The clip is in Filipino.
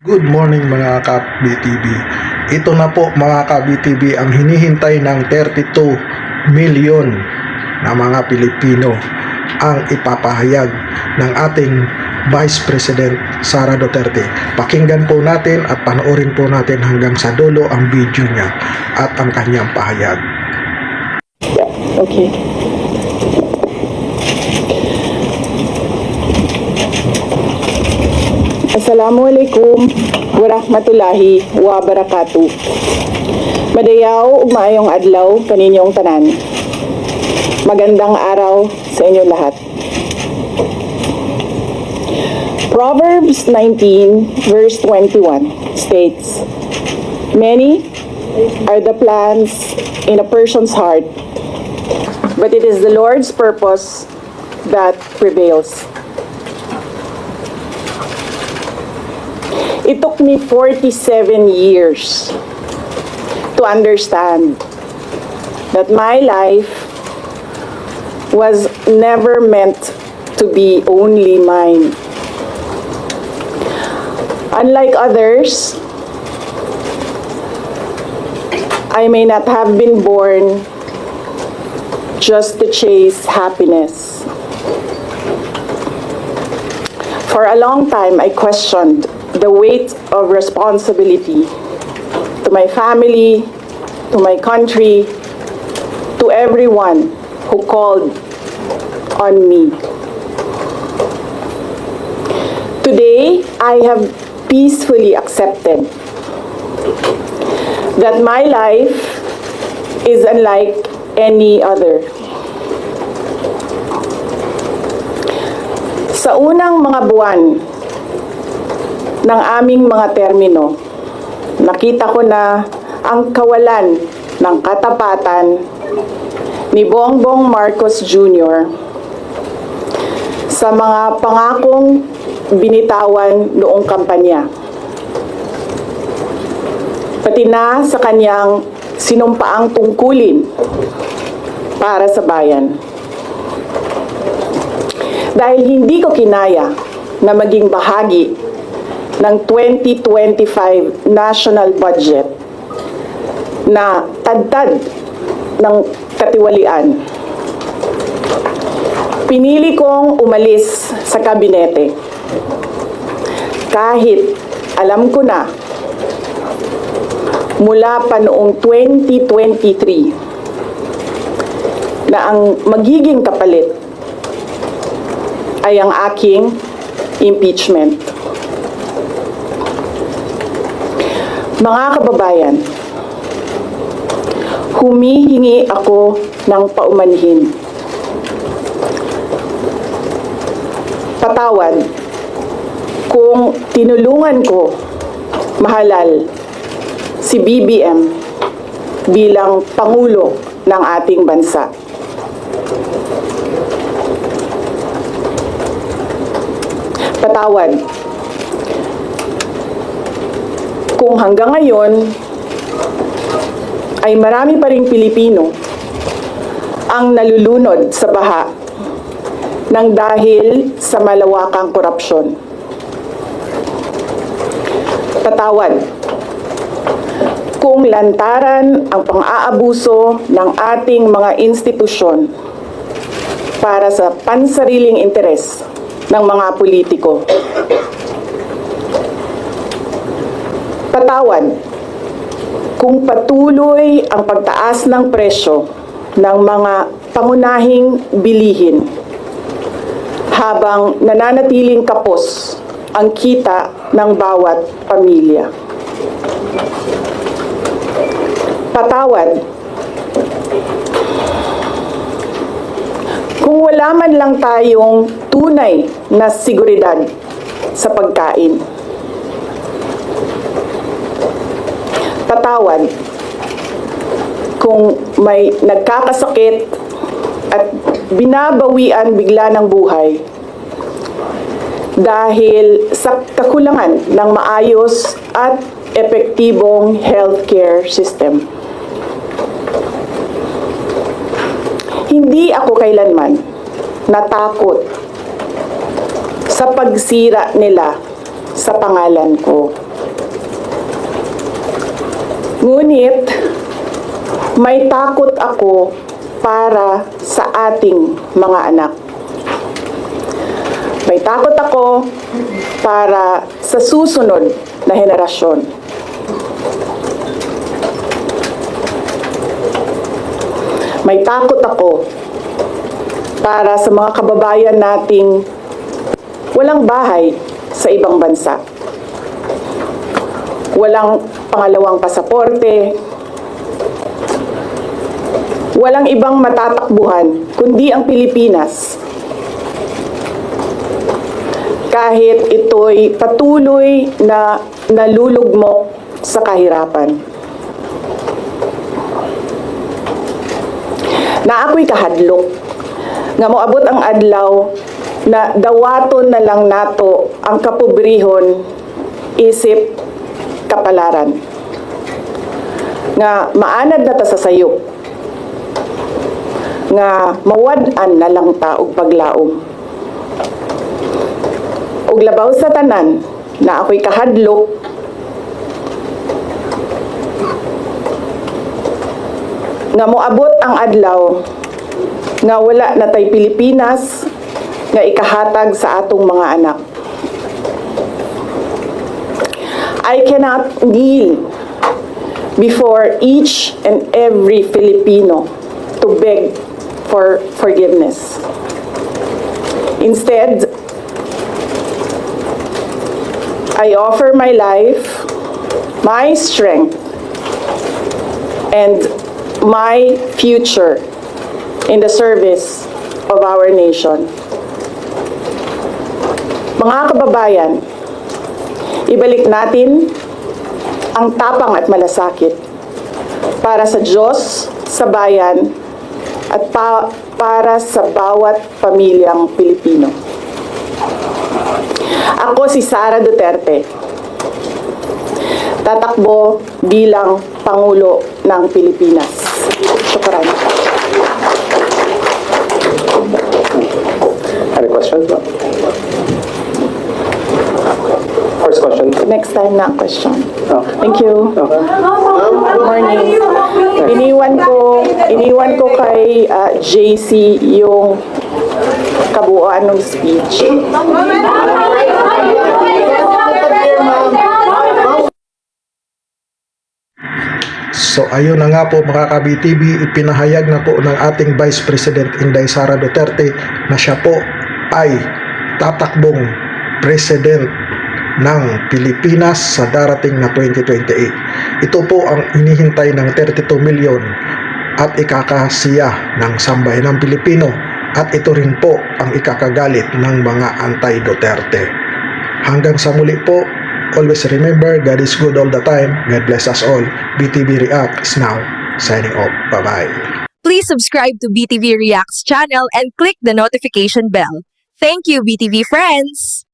Good morning mga ka-BTV. Ito na po mga ka-BTV ang hinihintay ng 32 milyon na mga Pilipino ang ipapahayag ng ating Vice President Sara Duterte. Pakinggan po natin at panoorin po natin hanggang sa dulo ang video niya at ang kanyang pahayag. Okay. Assalamualaikum warahmatullahi wabarakatuh. Madayaw ug maayong adlaw kaninyong tanan. Magandang araw sa inyo lahat. Proverbs 19 verse 21 states, "Many are the plans in a person's heart, but it is the Lord's purpose that prevails." It took me 47 years to understand that my life was never meant to be only mine. Unlike others, I may not have been born just to chase happiness. For a long time, I questioned the weight of responsibility to my family, to my country, to everyone who called on me. Today, I have peacefully accepted that my life is unlike any other. Sa unang mga buwan ng aming mga termino, nakita ko na ang kawalan ng katapatan ni Bongbong Marcos Jr. sa mga pangakong binitawan noong kampanya, pati na sa kanyang sinumpaang tungkulin para sa bayan. Dahil hindi ko kinaya na maging bahagi ng 2025 national budget na tadtad ng katiwalian, pinili kong umalis sa kabinete kahit alam ko na mula pa noong 2023 na ang magiging kapalit ay ang aking impeachment. Mga kababayan, humihingi ako ng paumanhin. Patawad kung tinulungan ko mahalal si BBM bilang Pangulo ng ating bansa. Patawad kung hanggang ngayon ay marami pa ring Pilipino ang nalulunod sa baha ng dahil sa malawakang korupsyon. Patawad kung lantaran ang pang-aabuso ng ating mga institusyon para sa pansariling interes ng mga politiko. Patawad kung patuloy ang pagtaas ng presyo ng mga pangunahing bilihin habang nananatiling kapos ang kita ng bawat pamilya. Patawad kung wala man lang tayong tunay na seguridad sa pagkain. Patawad kung may nagkakasakit at binabawian bigla ng buhay dahil sa kakulangan ng maayos at epektibong healthcare system. Hindi ako kailanman natakot sa pagsira nila sa pangalan ko. Ngunit, may takot ako para sa ating mga anak. May takot ako para sa susunod na henerasyon. May takot ako para sa mga kababayan nating walang bahay sa ibang bansa. Walang pangalawang pasaporte, walang ibang matatakbuhan kundi ang Pilipinas. Kahit ito'y patuloy na nalulugmok sa kahirapan. Na ako'y kahadlok, nga moabot ang adlaw na dawaton na lang nato ang kapobrihon isip kapalaran. Nga maanad na ta sa sayop, nga mawad-an na lang ta og paglaom. Ug labaw sa tanan na ako'y kahadlok, nga moabot ang adlaw nga wala na tay Pilipinas nga ikahatag sa atong mga anak. I cannot kneel before each and every Filipino to beg for forgiveness. Instead, I offer my life, my strength, and my future in the service of our nation. Mga kababayan, ibalik natin ang tapang at malasakit para sa Diyos, sa bayan, at para sa bawat pamilyang Pilipino. Ako si Sara Duterte, tatakbo bilang Pangulo ng Pilipinas. Shukran. Any questions? First question. Next time na question. Oh. Thank you. Good morning. Iniwan ko kay JC yung kabuuan ng speech. So ayun na nga po mga ka-BTV, ipinahayag na po ng ating Vice President Inday Sara Duterte na siya po ay tatakbong President ng Pilipinas sa darating na 2028. Ito po ang inihintay ng 32 milyon at ikakasiya ng sambayanang Pilipino, at ito rin po ang ikakagalit ng mga anti-Duterte. Hanggang sa muli po, always remember, God is good all the time. God bless us all. BTV React is now signing off. Bye-bye. Please subscribe to BTV Reacts channel and click the notification bell. Thank you, BTV friends!